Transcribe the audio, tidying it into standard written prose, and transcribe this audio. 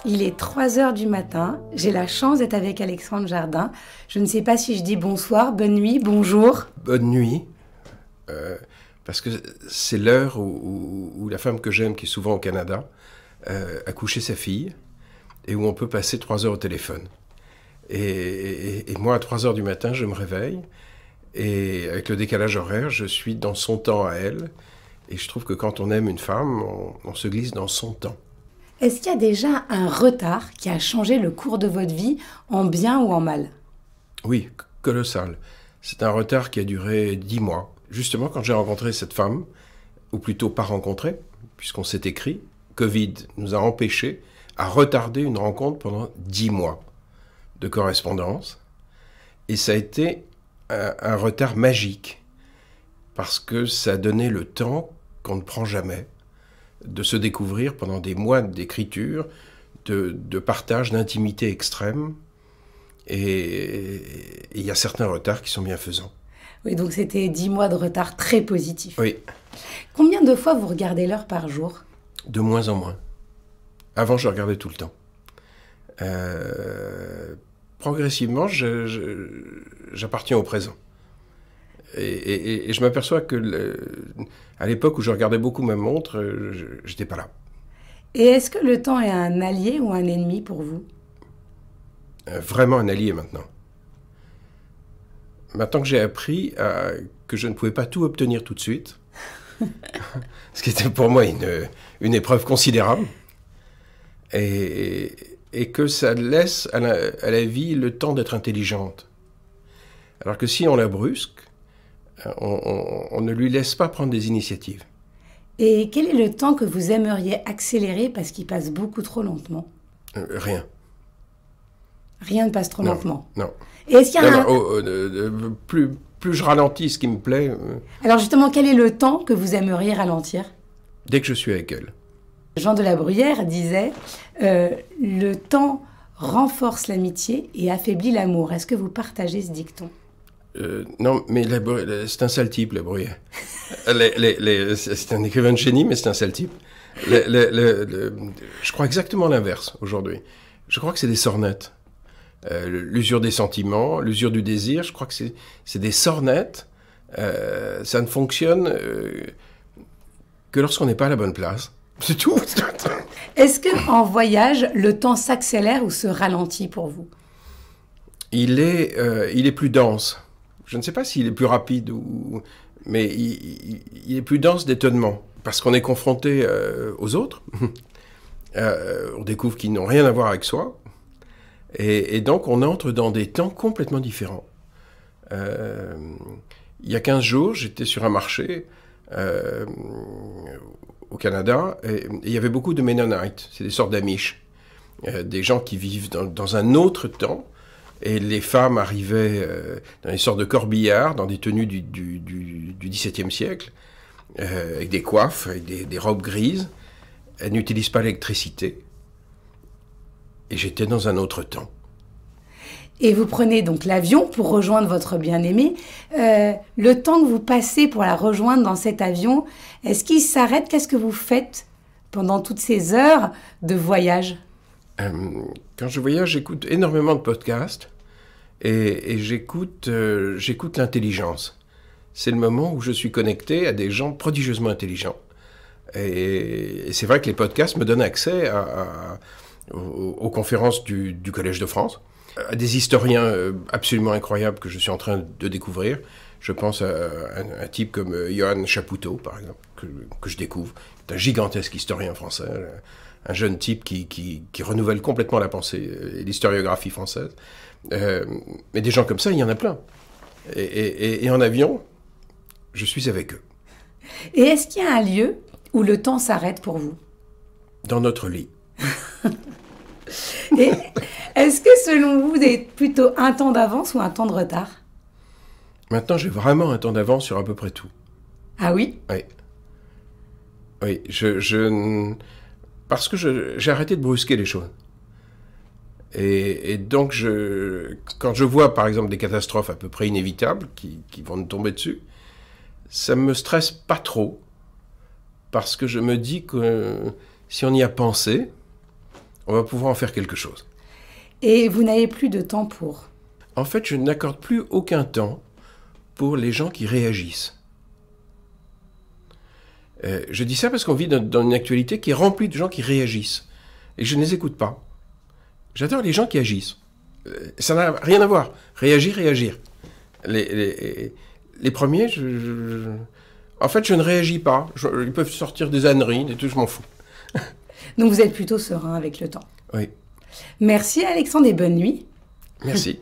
Il est 3 heures du matin, j'ai la chance d'être avec Alexandre Jardin. Je ne sais pas si je dis bonsoir, bonne nuit, bonjour. Bonne nuit, parce que c'est l'heure où la femme que j'aime, qui est souvent au Canada, a couché sa fille, et où on peut passer 3 heures au téléphone. Et moi, à 3 heures du matin, je me réveille, et avec le décalage horaire, je suis dans son temps à elle, et je trouve que quand on aime une femme, on se glisse dans son temps. Est-ce qu'il y a déjà un retard qui a changé le cours de votre vie, en bien ou en mal? Oui, colossal. C'est un retard qui a duré 10 mois. Justement, quand j'ai rencontré cette femme, ou plutôt pas rencontré, puisqu'on s'est écrit, Covid nous a empêchés à retarder une rencontre pendant 10 mois de correspondance. Et ça a été un retard magique, parce que ça a donné le temps qu'on ne prend jamais de se découvrir pendant des mois d'écriture, de partage, d'intimité extrême. Et il y a certains retards qui sont bienfaisants. Oui, donc c'était 10 mois de retard très positif. Oui. Combien de fois vous regardez l'heure par jour? De moins en moins. Avant, je regardais tout le temps. Progressivement, j'appartiens au présent. Et je m'aperçois que à l'époque où je regardais beaucoup ma montre, j'étais pas là. Et est-ce que le temps est un allié ou un ennemi pour vous? Vraiment un allié maintenant. Maintenant que j'ai appris que je ne pouvais pas tout obtenir tout de suite, ce qui était pour moi une épreuve considérable, et que ça laisse à la vie le temps d'être intelligente. Alors que si on la brusque, on ne lui laisse pas prendre des initiatives. Et quel est le temps que vous aimeriez accélérer parce qu'il passe beaucoup trop lentement? Rien. Rien ne passe trop lentement? Non. Et est-ce qu'il y a plus je ralentis ce qui me plaît... Alors justement, quel est le temps que vous aimeriez ralentir? Dès que je suis avec elle. Jean de la Bruyère disait « Le temps renforce l'amitié et affaiblit l'amour ». Est-ce que vous partagez ce dicton? Non, mais c'est un sale type, la Bruyère. C'est un écrivain de génie, mais c'est un sale type. Je crois exactement l'inverse aujourd'hui. Je crois que c'est des sornettes. L'usure des sentiments, l'usure du désir, je crois que c'est des sornettes. Ça ne fonctionne que lorsqu'on n'est pas à la bonne place. C'est tout. Est-ce qu'en voyage, le temps s'accélère ou se ralentit pour vous? Il est plus dense. Je ne sais pas s'il est plus rapide, mais il est plus dense d'étonnement. Parce qu'on est confronté aux autres. On découvre qu'ils n'ont rien à voir avec soi. Et donc, on entre dans des temps complètement différents. Il y a 15 jours, j'étais sur un marché au Canada, et il y avait beaucoup de Mennonites. C'est des sortes d'Amish. Des gens qui vivent dans un autre temps. Et les femmes arrivaient dans des sortes de corbillards, dans des tenues du XVIIe siècle, avec des coiffes, avec des robes grises. Elles n'utilisent pas l'électricité. Et j'étais dans un autre temps. Et vous prenez donc l'avion pour rejoindre votre bien-aimé. Le temps que vous passez pour la rejoindre dans cet avion, est-ce qu'il s'arrête? Qu'est-ce que vous faites pendant toutes ces heures de voyage? Quand je voyage, j'écoute énormément de podcasts et j'écoute l'intelligence. C'est le moment où je suis connecté à des gens prodigieusement intelligents. Et c'est vrai que les podcasts me donnent accès aux conférences du Collège de France, à des historiens absolument incroyables que je suis en train de découvrir. Je pense à un type comme Johann Chapoutot, par exemple, que je découvre. C'est un gigantesque historien français, un jeune type qui renouvelle complètement la pensée et l'historiographie française. Mais des gens comme ça, il y en a plein. Et en avion, je suis avec eux. Et est-ce qu'il y a un lieu où le temps s'arrête pour vous? Dans notre lit. Et est-ce que selon vous, vous êtes plutôt un temps d'avance ou un temps de retard? Maintenant, j'ai vraiment un temps d'avance sur à peu près tout. Ah oui? Oui. Oui, parce que j'ai arrêté de brusquer les choses. Et donc, quand je vois, par exemple, des catastrophes à peu près inévitables qui vont nous tomber dessus, ça ne me stresse pas trop, parce que je me dis que si on y a pensé, on va pouvoir en faire quelque chose. Et vous n'avez plus de temps pour? En fait, je n'accorde plus aucun temps pour les gens qui réagissent. Je dis ça parce qu'on vit dans une actualité qui est remplie de gens qui réagissent. Et je ne les écoute pas. J'adore les gens qui agissent. Ça n'a rien à voir. Réagir. Les premiers, en fait, je ne réagis pas. Ils peuvent sortir des âneries, et tout, je m'en fous. Donc vous êtes plutôt serein avec le temps. Oui. Merci Alexandre et bonne nuit. Merci.